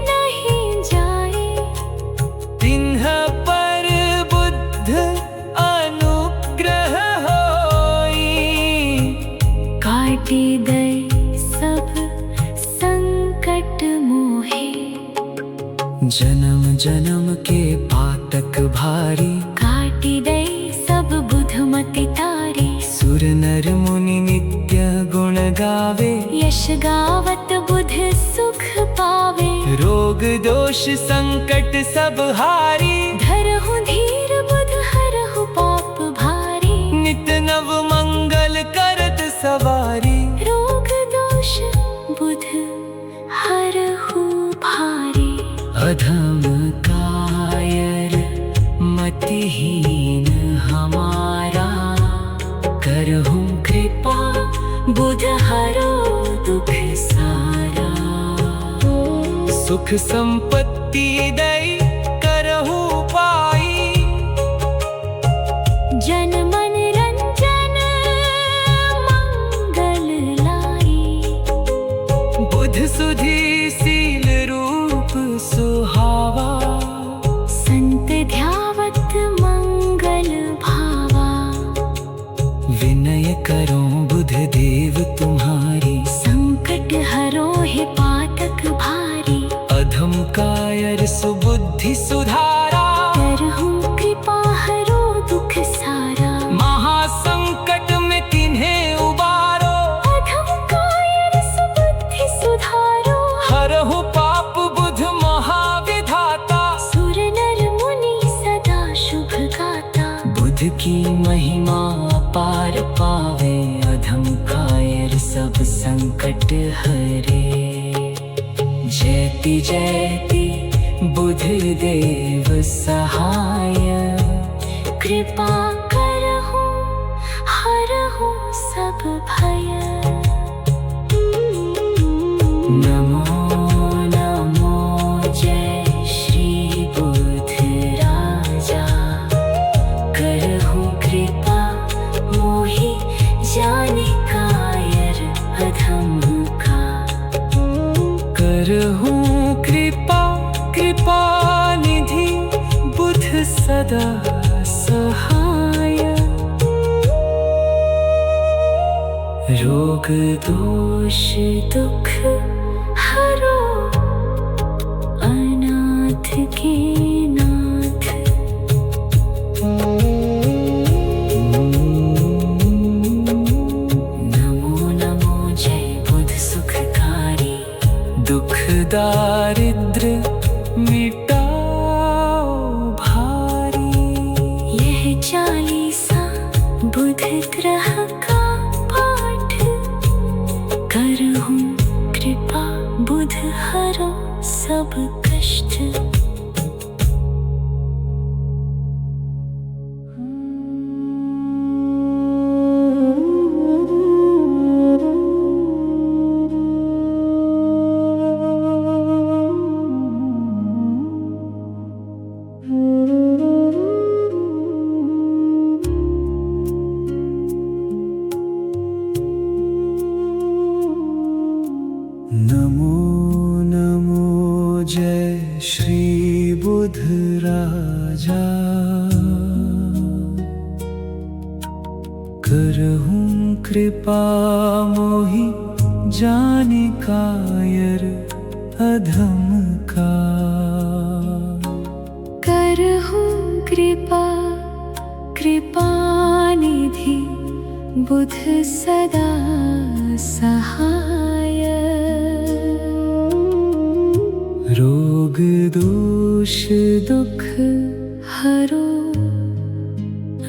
नहीं जाए। तिन्ह पर बुद्ध अनुग्रह होई। काटी दई सब संकट मोहे। जन्म जन्म के पातक भारी। काटी दई सब बुधमति तारी। सुर नर मुनि नित्य गुण गावे। यश गावत बुध सुख पावे। रोग दोष संकट सब हारी। धरहु धीर बुध हरहु पाप भारी। नित नव मंगल करत सवारी। रोग दोष बुध हरहु भारी। अधम कायर मतिहीन हमारा। करहूँ कृपा बुध हरो दुख सारा। सुख संपत्ति दई करहूँ पाई। जन मन रंजन मंगल लाई। बुध सुधि सील रूप सुहावा। संत ध्यावत मंगल भावा। विनय करो बुध देव तुम्हारी। संकट हरो है पातक भारी। अधम कायर सुबुद्धि सुधारा। करहूँ कृपा हरो दुख सारा। महासंकट में किन्हें उबारो। अधम पावे अधम कायर सब संकट हरे। जयति जयति बुध देव सहाय, कृपा करहु हरहु सब भय। नमो नमो जय श्री बुध राजा, करहु कृपा मोहि जाने कायर अधम का। करहु कृपा कृपा निधि बुध सदा सहाय। रोग दोष दुख हरो अनाथ के नाथ। नमो नमो जय बुध सुखकारी, दुख दारिद्र मिटाओ भारी। यह चालीसा बुध ग्रह का पाठ, करहु कृपा बुध हरो सब कष्ट। नमो नमो जय श्री बुध राजा, करहु कृपा मोहि जाने कायर अधम का। करहु कृपा कृपा निधि बुध सदा सहाय। रोग दोष दुख हरो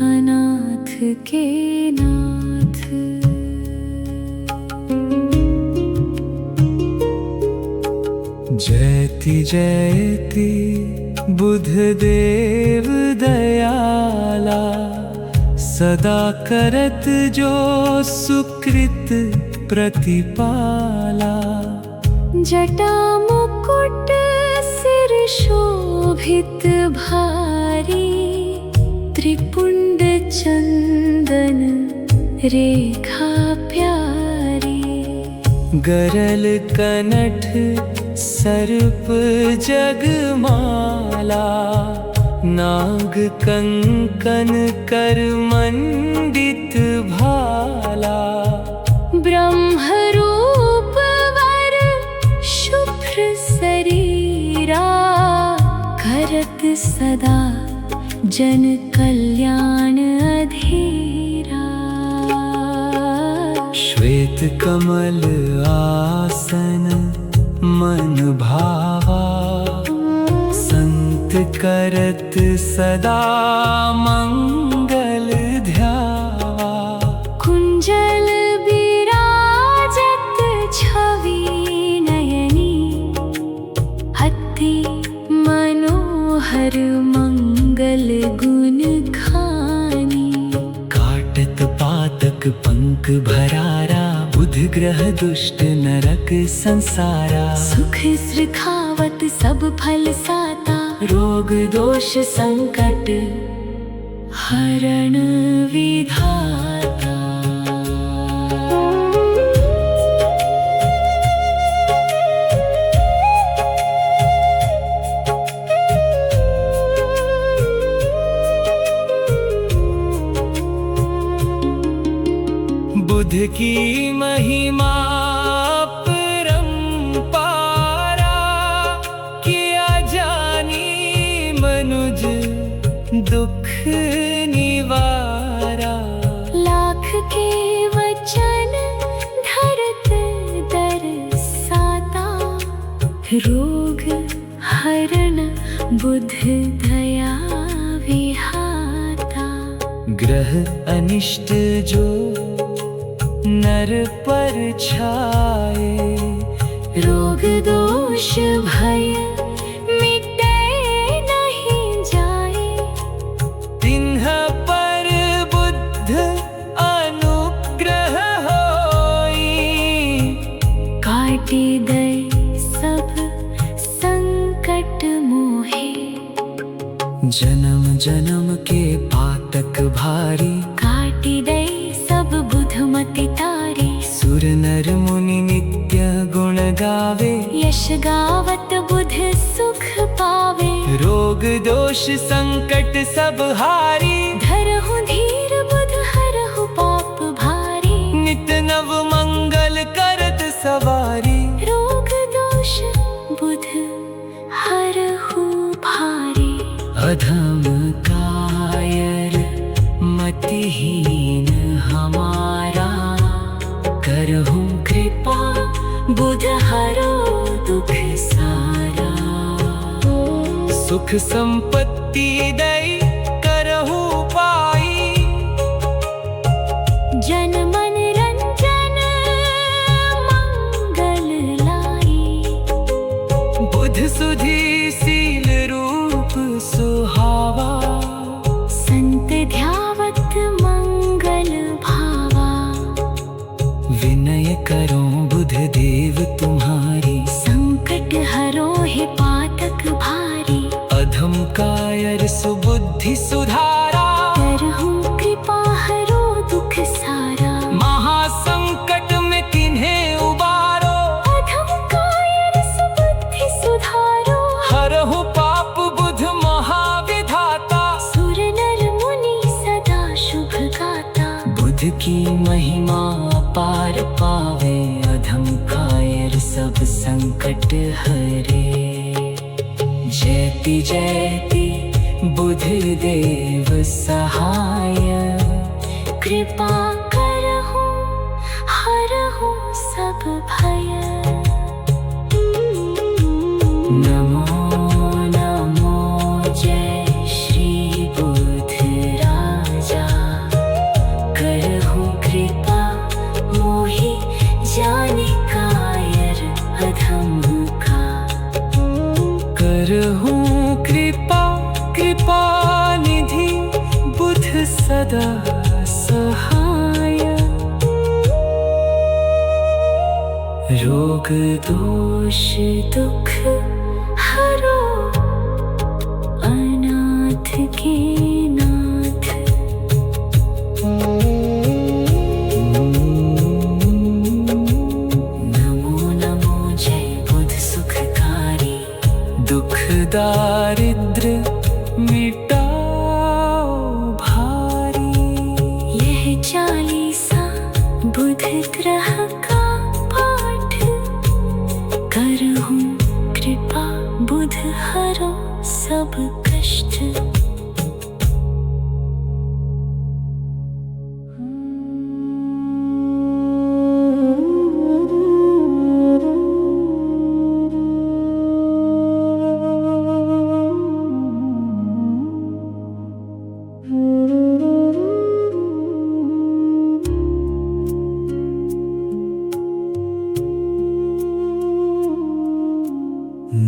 अनाथ के नाथ। जयति जयति बुध देव दयाला, सदा करत जो सुकृत प्रतिपाला। जटा मुकुट सिर शोभित भारी, त्रिपुंड चंदन रेखा प्यारी। गरल कनठ सर्प जगमाला, नाग कंकन कर मंडित भाला। ब्रह्म रूप वर शुभ्र शरीरा, करत सदा जन कल्याण अधीरा। श्वेत कमल आसन मन भावा, संत करत सदा मंगल ध्यावा। कुंजल विराजत छवि नयनी, अति मनोहर मंगल गुण खानी। काटत पातक पंख भरारा, बुध ग्रह दुष्ट नरक संसारा। सुख सृखावत सब फल साता, रोग दोष संकट हरण विधाता। बुध की महिमा परंपारा, किया जानी मनुज दुख निवारा। लाख के वचन धरत दरसाता, रोग हरण बुध दया विहाता। ग्रह अनिष्ट जो नर पर छाए। रोग दोष भय मिटे नहीं जाए। तिन्ह पर बुद्ध अनुग्रह होई। काटी गए सब संकट मोहे। जन्म जन्म के पातक भारी। काटी गए सब बुधमति तारी। सुर नर मुनि नित्य गुण गावे। यश गावत बुध सुख पावे। रोग दोष संकट सब हारी। धरहु धीर बुध हरहु पाप भारी। नित नव मंगल करत सवारी। रोग दोष बुध हरहु भारी। अधम कायर मतिहीन हमारा। करहु कृपा बुध हरो दुख सारा। सुख संपत्ति दई करहु पाई। जन मन रंजन मंगल लाई। बुध सुधि सील रूप सुहावा। संत ध्यावत मंगल भावा। विनय करो बुध देव तुम्हारी। संकट हरो है पातक भारी। अधम कायर सुबुद्धि सुधारा। करहु कृपा हरो दुख सारा। महासंकट में किन्हें उबारो। अधम कायर सुबुद्धि सुधारो। हरहु पाप बुध महाविधाता। सुर नर मुनि सदा शुभ गाता। बुध की महिमा अपार पावे। अधम कायर सब संकट हरे। जयति जयति बुध देव सहाय। कृपा करहु हरहु सब भय। नमो नमो जय श्री बुध राजा। करहु कृपा मोहि जानि कायर अधम का। करहु कृपा कृपा निधि बुध सदा सहाय। रोग दोष दुख हरो अनाथ के नाथ। नमो नमो जय बुध सुखकारी। दुख दारिद्र मिटाओ भारी। यह चालीसा बुध ग्रह का पाठ। करहु कृपा बुध हरो सब कष्ट।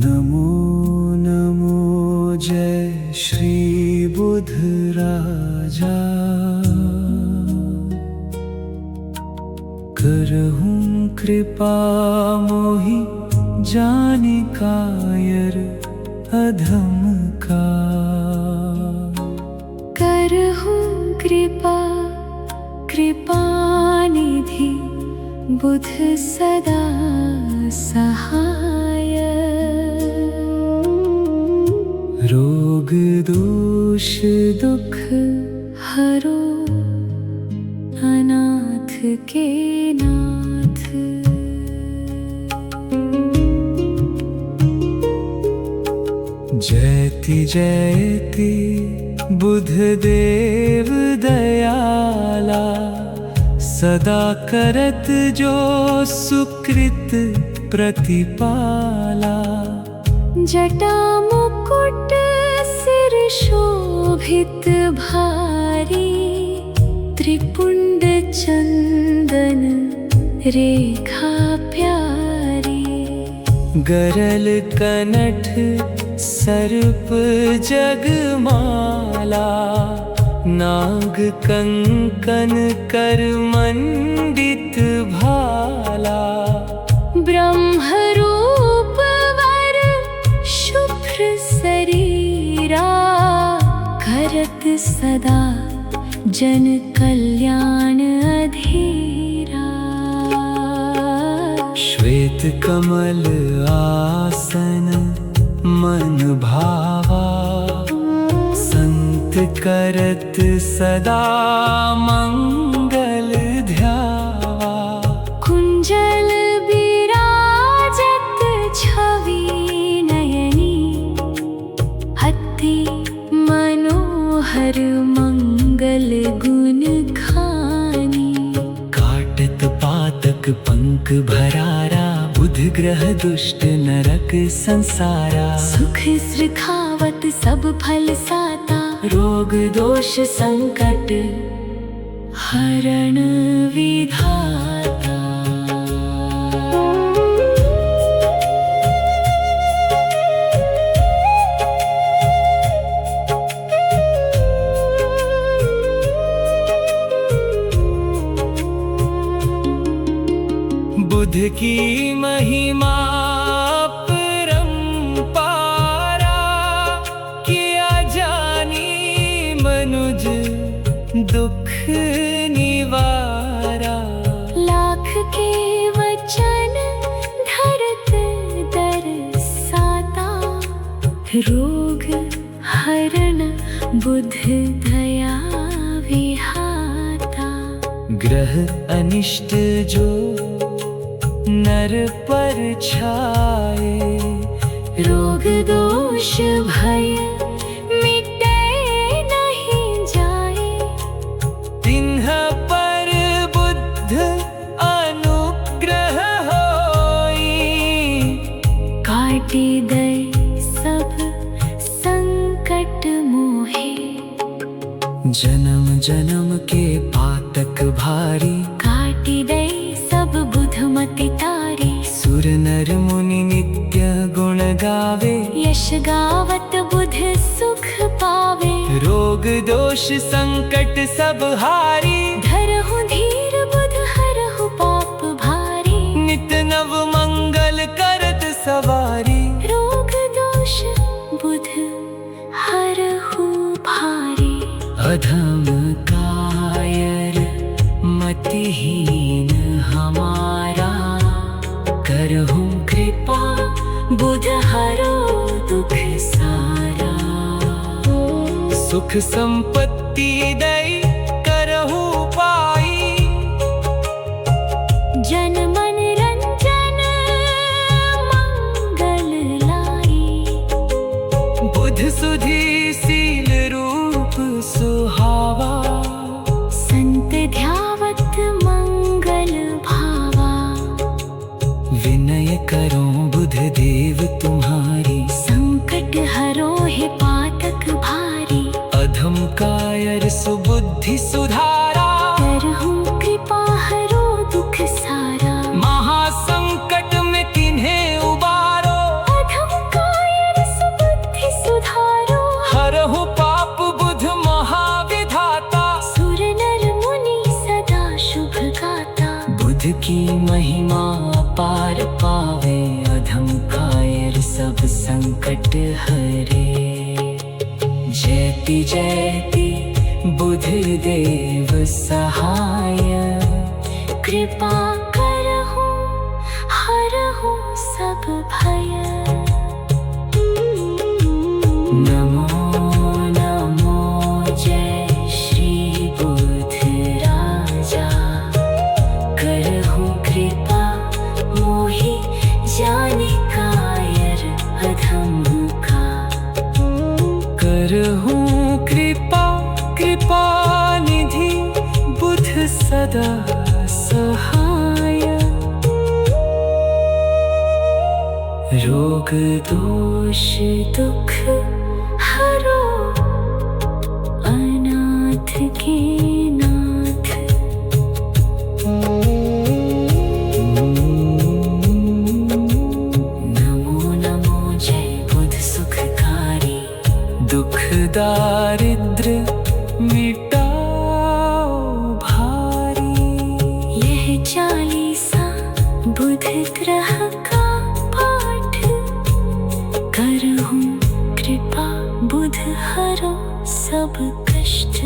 नमो नमो जय श्री बुध राजा। करहु कृपा मोहि जानि कायर अधम का। करहु कृपा कृपा निधि बुध सदा सहाय। रोग दोष दुख हरो अनाथ के नाथ। जयति जयति बुध देव दयाला। सदा करत जो सुकृत प्रतिपाला। जटा मुकुट सिर शोभित भारी। त्रिपुंड चंदन रेखा प्यारी। गरल कनठ सर्प जगमाला, नाग कंकन कर मंडित भाला। ब्रह्म रूप वर शुभ्र शरीरा, करत सदा जन कल्याण अधीरा। श्वेत कमल आसन मन भावा, संत करत सदा मंगल ध्यावा। कुंजल विराजत छवि नयनी, अति मनोहर मंगल गुण खानी। काटत पातक पंख भरारा, बुध ग्रह दुष्ट नरक संसारा। सुख सृखावत सब फल साता, रोग दोष संकट हरण विधाता। बुध की महिमा परंपारा, किया जानी मनुज दुख निवारा। लाख के वचन धरत दरसाता, रोग हरण बुध दया विहाता। ग्रह अनिष्ट जो नर पर छाए, रोग दोष भय मिटे नहीं जाए। तिन्ह पर बुद्ध अनुग्रह होई, काटी दई सब संकट मोहे। जन्म जन्म के पातक भारी, काटी दई सब बुधमति तारी। सुर नर मुनि नित्य गुण गावे, यश गावत बुध सुख पावे। रोग दोष संकट सब हारी, धरहु धीर बुध हरहु पाप भारी। नित नव मंगल करत सवारी। रोग दोष बुध हरहु भारी। अधम कायर मतिहीन हमारा, करहु कृपा बुध हरो दुख सारा। सुख संपत्ति दई करहु पाई, जन मन रंजन मंगल लाई। बुध सुधि सील रूप सुहावा, संत ध्यावत मंगल भावा। विनय करो बुध देव तुम्हारी, संकट हरो है पातक भारी। अधम कायर सुबुद्धि सुधारा, करहु कृपा हरो दुख सारा। महासंकट में किन्हें उबारो, अधम कायर सुबुद्धि सुधारो। हरहु पाप बुध महाविधाता। सुर नर मुनि सदा शुभ गाता, बुध की महिमा अपार पावे। अधम कायर सब संकट हरे, जयति जयति बुध देव सहाय। कृपा करहु हरहु सब भय। नमो नमो जय श्री बुध राजा, करहु कृपा मोहि जाने कायर अधम का। करहु कृपा कृपा निधि बुध सदा सहाय। रोग दोष दुख हरो अनाथ के नाथ। दारिद्र मिटाओ भारी। यह चालीसा बुध ग्रह का पाठ, करहूं कृपा बुध हरो सब कष्ट।